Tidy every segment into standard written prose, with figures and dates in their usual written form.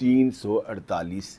348।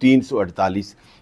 348।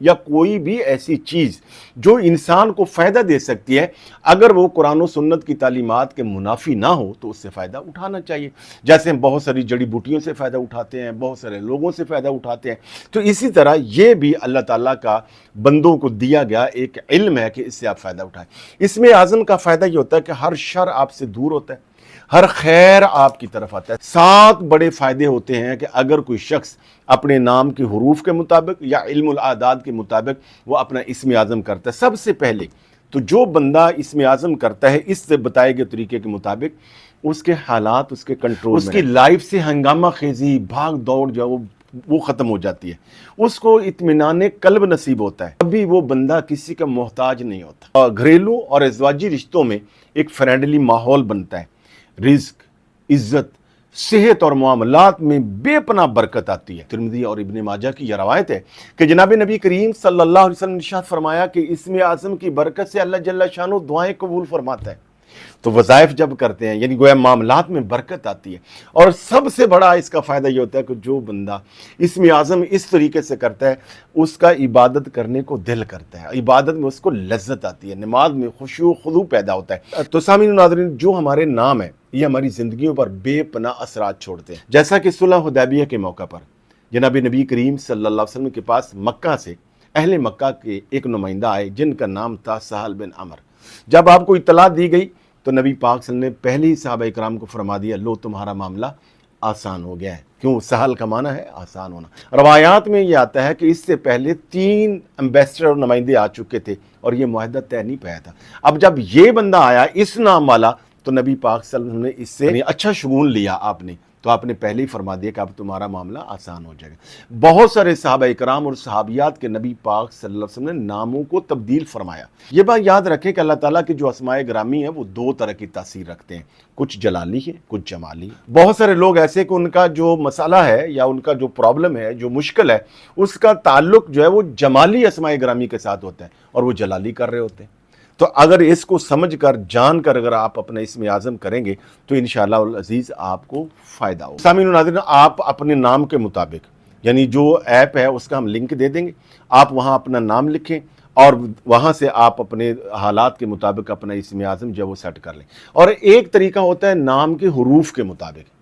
یا کوئی بھی ایسی چیز جو انسان کو فائدہ دے سکتی ہے، اگر وہ قرآن و سنت کی تعلیمات کے منافی نہ ہو تو اس سے فائدہ اٹھانا چاہیے۔ جیسے ہم بہت ساری جڑی بوٹیوں سے فائدہ اٹھاتے ہیں، بہت سارے لوگوں سے فائدہ اٹھاتے ہیں، تو اسی طرح یہ بھی اللہ تعالیٰ کا بندوں کو دیا گیا ایک علم ہے کہ اس سے آپ فائدہ اٹھائیں۔ اسم اعظم کا فائدہ یہ ہوتا ہے کہ ہر شر آپ سے دور ہوتا ہے، ہر خیر آپ کی طرف آتا ہے۔ 7 بڑے فائدے ہوتے ہیں کہ اگر کوئی شخص اپنے نام کے حروف کے مطابق یا علم الاعداد کے مطابق وہ اپنا اسم اعظم کرتا ہے۔ سب سے پہلے تو جو بندہ اسم اعظم کرتا ہے اس سے بتائے گئے طریقے کے مطابق، اس کے حالات اس کے کنٹرول میں، اس کی لائف سے ہنگامہ خیزی، بھاگ دوڑ جو وہ ختم ہو جاتی ہے، اس کو اطمینان قلب نصیب ہوتا ہے، ابھی وہ بندہ کسی کا محتاج نہیں ہوتا، اور گھریلو اور ازواجی رشتوں میں ایک فرینڈلی ماحول بنتا ہے، رزق، عزت، صحت اور معاملات میں بے پناہ برکت آتی ہے۔ ترمذی اور ابن ماجہ کی یہ روایت ہے کہ جناب نبی کریم صلی اللہ علیہ وسلم نے ارشاد فرمایا کہ اسم اعظم کی برکت سے اللہ جل شانہ دعائیں قبول فرماتا ہے۔ تو وظائف جب کرتے ہیں یعنی گویا معاملات میں برکت آتی ہے، اور سب سے بڑا اس کا فائدہ یہ ہوتا ہے کہ جو بندہ اسم اعظم اس طریقے سے کرتا ہے اس کا عبادت کرنے کو دل کرتا ہے، عبادت میں اس کو لذت آتی ہے، نماز میں خشوع و خضوع پیدا ہوتا ہے۔ تو سامعین و ناظرین، جو ہمارے نام ہیں یہ ہماری زندگیوں پر بے پناہ اثرات چھوڑتے ہیں، جیسا کہ صلح حدیبیہ کے موقع پر جناب نبی کریم صلی اللہ علیہ وسلم کے پاس مکہ سے اہل مکہ کے ایک نمائندہ آئے جن کا نام تھا سہل بن عمر۔ جب آپ کو اطلاع دی گئی تو نبی پاک صلی اللہ علیہ وسلم نے پہلے ہی صحابہ اکرام کو فرما دیا، لو تمہارا معاملہ آسان ہو گیا ہے۔ کیوں؟ سہل کا معنی ہے آسان ہونا۔ روایات میں یہ آتا ہے کہ اس سے پہلے 3 امبیسڈر اور نمائندے آ چکے تھے اور یہ معاہدہ طے نہیں پایا تھا۔ اب جب یہ بندہ آیا اس نام والا تو نبی پاک صلی اللہ علیہ وسلم نے اس سے یعنی اچھا شگون لیا، آپ نے تو آپ نے پہلے ہی فرما دیا کہ اب تمہارا معاملہ آسان ہو جائے گا۔ بہت سارے صحابہ اکرام اور صحابیات کے نبی پاک صلی اللہ علیہ وسلم نے ناموں کو تبدیل فرمایا۔ یہ بات یاد رکھیں کہ اللہ تعالیٰ کے جو اسماء گرامی ہیں وہ 2 طرح کی تاثیر رکھتے ہیں، کچھ جلالی ہے، کچھ جمالی ہے۔ بہت سارے لوگ ایسے کہ ان کا جو مسئلہ ہے یا ان کا جو پرابلم ہے، جو مشکل ہے، اس کا تعلق جو ہے وہ جمالی اسماء گرامی کے ساتھ ہوتا ہے اور وہ جلالی کر رہے ہوتے ہیں۔ تو اگر اس کو سمجھ کر جان کر اگر آپ اپنا اسم اعظم کریں گے تو انشاءاللہ العزیز آپ کو فائدہ ہوگا۔ سامعین و ناظرین، آپ اپنے نام کے مطابق یعنی جو ایپ ہے اس کا ہم لنک دے دیں گے، آپ وہاں اپنا نام لکھیں اور وہاں سے آپ اپنے حالات کے مطابق اپنا اسم اعظم جو ہے وہ سیٹ کر لیں۔ اور ایک طریقہ ہوتا ہے نام کے حروف کے مطابق،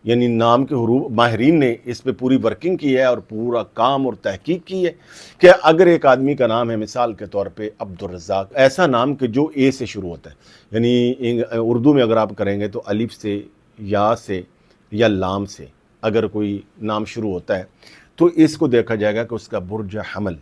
یعنی نام کے حروف، ماہرین نے اس پہ پوری ورکنگ کی ہے اور پورا کام اور تحقیق کی ہے کہ اگر ایک آدمی کا نام ہے مثال کے طور پہ عبدالرزاق، ایسا نام کہ جو اے سے شروع ہوتا ہے، یعنی اردو میں اگر آپ کریں گے تو الف سے، یا سے یا لام سے اگر کوئی نام شروع ہوتا ہے تو اس کو دیکھا جائے گا کہ اس کا برج حمل۔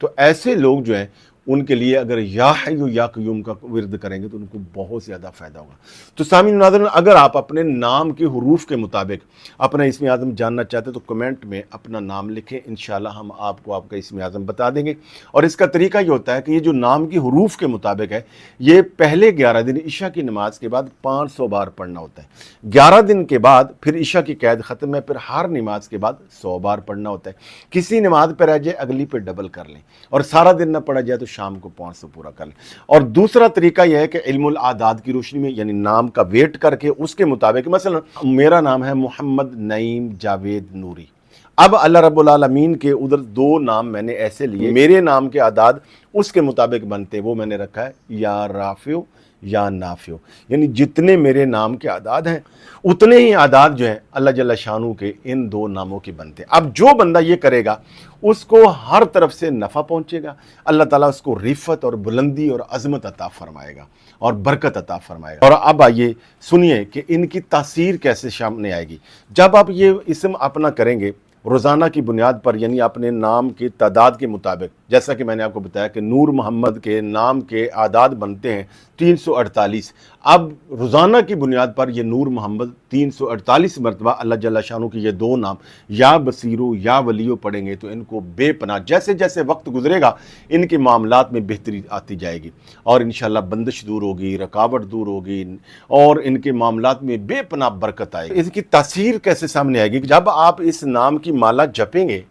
تو ایسے لوگ جو ہیں ان کے لیے اگر یا حی یا قیوم کا ورد کریں گے تو ان کو بہت زیادہ فائدہ ہوگا۔ تو سامعین ناظرین، اگر آپ اپنے نام کے حروف کے مطابق اپنا اسم اعظم جاننا چاہتے ہیں تو کمنٹ میں اپنا نام لکھیں، انشاءاللہ ہم آپ کو آپ کا اسم اعظم بتا دیں گے۔ اور اس کا طریقہ یہ ہوتا ہے کہ یہ جو نام کی حروف کے مطابق ہے، یہ پہلے 11 دن عشاء کی نماز کے بعد 500 بار پڑھنا ہوتا ہے، 11 دن کے بعد پھر عشاء کی قید ختم ہے، پھر ہر نماز کے بعد 100 بار پڑھنا ہوتا ہے۔ کسی نماز پہ رہ جائے اگلی پہ ڈبل کر لیں، اور سارا دن نہ پڑھا جائے تو شام کو 500 پورا کر لیں۔ اور دوسرا طریقہ یہ ہے کہ علم الاعداد کی روشنی میں یعنی نام کا ویٹ کر کے اس کے مطابق، مثلا میرا نام ہے محمد نعیم جاوید نوری، اب اللہ رب العالمین کے ادھر 2 نام میں نے ایسے لیے، میرے نام کے اعداد اس کے مطابق بنتے، وہ میں نے رکھا ہے یا رافع یا نافع، یعنی جتنے میرے نام کے اعداد ہیں اتنے ہی اعداد جو ہیں اللہ جل شانہ کے ان 2 ناموں کے بنتے۔ اب جو بندہ یہ کرے گا اس کو ہر طرف سے نفع پہنچے گا، اللہ تعالیٰ اس کو رفعت اور بلندی اور عظمت عطا فرمائے گا اور برکت عطا فرمائے گا۔ اور اب آئیے سنیے کہ ان کی تاثیر کیسے سامنے آئے گی۔ جب آپ یہ اسم اپنا کریں گے روزانہ کی بنیاد پر، یعنی اپنے نام کی تعداد کے مطابق، جیسا کہ میں نے آپ کو بتایا کہ نور محمد کے نام کے اعداد بنتے ہیں 348، اب روزانہ کی بنیاد پر یہ نور محمد 348 مرتبہ اللہ جل شانہ کے یہ 2 نام یا بصیرو یا ولیو پڑھیں گے تو ان کو بے پناہ جیسے جیسے وقت گزرے گا ان کے معاملات میں بہتری آتی جائے گی، اور انشاءاللہ بندش دور ہوگی، رکاوٹ دور ہوگی، اور ان کے معاملات میں بے پناہ برکت آئے گی۔ اس کی تاثیر کیسے سامنے آئے گی؟ جب آپ اس نام کی مالا جپیں گے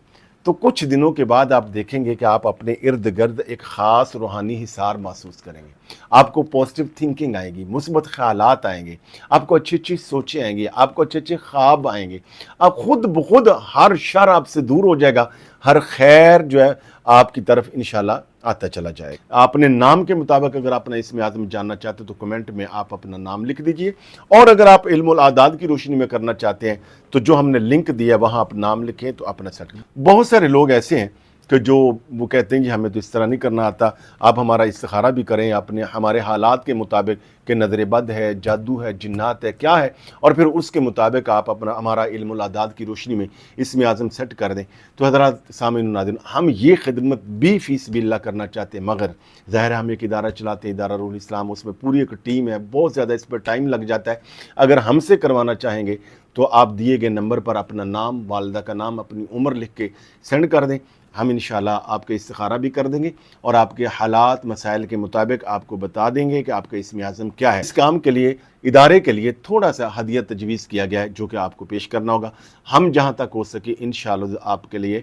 تو کچھ دنوں کے بعد آپ دیکھیں گے کہ آپ اپنے ارد گرد ایک خاص روحانی حصار محسوس کریں گے۔ آپ کو پازیٹیو تھنکنگ آئے گی، مثبت خیالات آئیں گے، آپ کو اچھی اچھی سوچیں آئیں گی، آپ کو اچھے اچھے خواب آئیں گے، آپ خود بخود ہر شر آپ سے دور ہو جائے گا، ہر خیر جو ہے آپ کی طرف انشاءاللہ آتا چلا جائے گا۔ آپ اپنے نام کے مطابق اگر آپ اسم اعظم جاننا چاہتے ہیں تو کمنٹ میں آپ اپنا نام لکھ دیجئے، اور اگر آپ علم الاعداد کی روشنی میں کرنا چاہتے ہیں تو جو ہم نے لنک دیا ہے وہاں آپ نام لکھیں تو اپنا سیٹ کریں۔ بہت سارے لوگ ایسے ہیں کہ جو وہ کہتے ہیں کہ ہمیں تو اس طرح نہیں کرنا آتا، آپ ہمارا استخارہ بھی کریں اپنے ہمارے حالات کے مطابق کہ نظر بد ہے، جادو ہے، جنات ہے، کیا ہے، اور پھر اس کے مطابق آپ اپنا ہمارا علم الاعداد کی روشنی میں اسم اعظم سیٹ کر دیں۔ تو حضرات سامعین و ناظرین، ہم یہ خدمت بھی فی سبیل اللہ کرنا چاہتے ہیں، مگر ظاہر ہے ہم ایک ادارہ چلاتے ہیں، ادارہ روح الاسلام، اس میں پوری ایک ٹیم ہے، بہت زیادہ اس پر ٹائم لگ جاتا ہے۔ اگر ہم سے کروانا چاہیں گے تو آپ دیے گئے نمبر پر اپنا نام، والدہ کا نام، اپنی عمر لکھ کے سینڈ کر دیں، ہم انشاءاللہ آپ کا استخارہ بھی کر دیں گے اور آپ کے حالات مسائل کے مطابق آپ کو بتا دیں گے کہ آپ کا اسم اعظم کیا ہے۔ اس کام کے لیے ادارے کے لیے تھوڑا سا ہدیہ تجویز کیا گیا ہے جو کہ آپ کو پیش کرنا ہوگا، ہم جہاں تک ہو سکے انشاءاللہ آپ کے لیے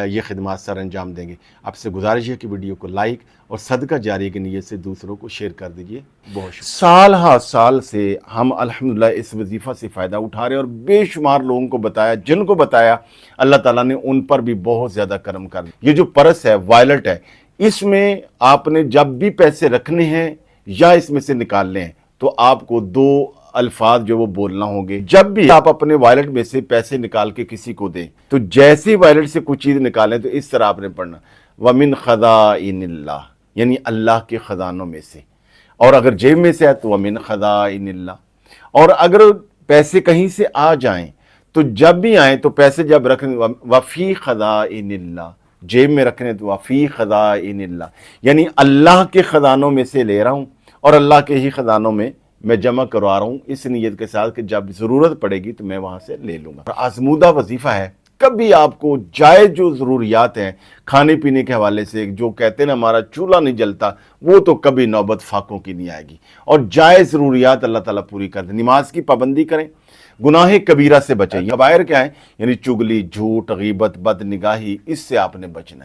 یہ خدمات سر انجام دیں گے۔ آپ سے گزارش ہے کہ ویڈیو کو لائک اور صدقہ جاریہ کی نیت سے دوسروں کو شیئر کر دیجئے۔ بہت شکریہ۔ سال ہا سال سے ہم الحمدللہ اس وظیفہ سے فائدہ اٹھا رہے ہیں اور بے شمار لوگوں کو بتایا، جن کو بتایا اللہ تعالیٰ نے ان پر بھی بہت زیادہ کرم کر دیا۔ یہ جو پرس ہے، وائلٹ ہے، اس میں آپ نے جب بھی پیسے رکھنے ہیں یا اس میں سے نکالنے ہیں تو آپ کو دو الفاظ جو وہ بولنا ہوں گے۔ جب بھی آپ اپنے وائلٹ میں سے پیسے نکال کے کسی کو دیں تو جیسے وائلٹ سے کچھ چیز نکالیں تو اس طرح آپ نے پڑھنا وَمِن خَزَائِنِ اللَّهِ، یعنی اللہ کے خزانوں میں سے، اور اگر جیب میں سے ہے تو وَمِن خَزَائِنِ اللَّهِ، اور اگر پیسے کہیں سے آ جائیں تو جب بھی آئیں تو پیسے جب رکھیں وَفِي خَزَائِنِ اللَّهِ، جیب میں رکھنے تو وَفِي خَزَائِنِ اللَّهِ، یعنی اللہ کے خزانوں میں سے لے رہا ہوں اور اللہ کے ہی خزانوں میں میں جمع کروا رہا ہوں، اس نیت کے ساتھ کہ جب ضرورت پڑے گی تو میں وہاں سے لے لوں گا۔ آزمودہ وظیفہ ہے، کبھی آپ کو جائز جو ضروریات ہیں کھانے پینے کے حوالے سے، جو کہتے ہیں نا ہمارا چولہا نہیں جلتا، وہ تو کبھی نوبت فاقوں کی نہیں آئے گی، اور جائز ضروریات اللہ تعالیٰ پوری کر دیں۔ نماز کی پابندی کریں، گناہ کبیرہ سے بچیں۔ کبائر کیا ہے؟ یعنی چگلی، جھوٹ، غیبت، بد نگاہی، اس سے آپ نے بچنا ہے۔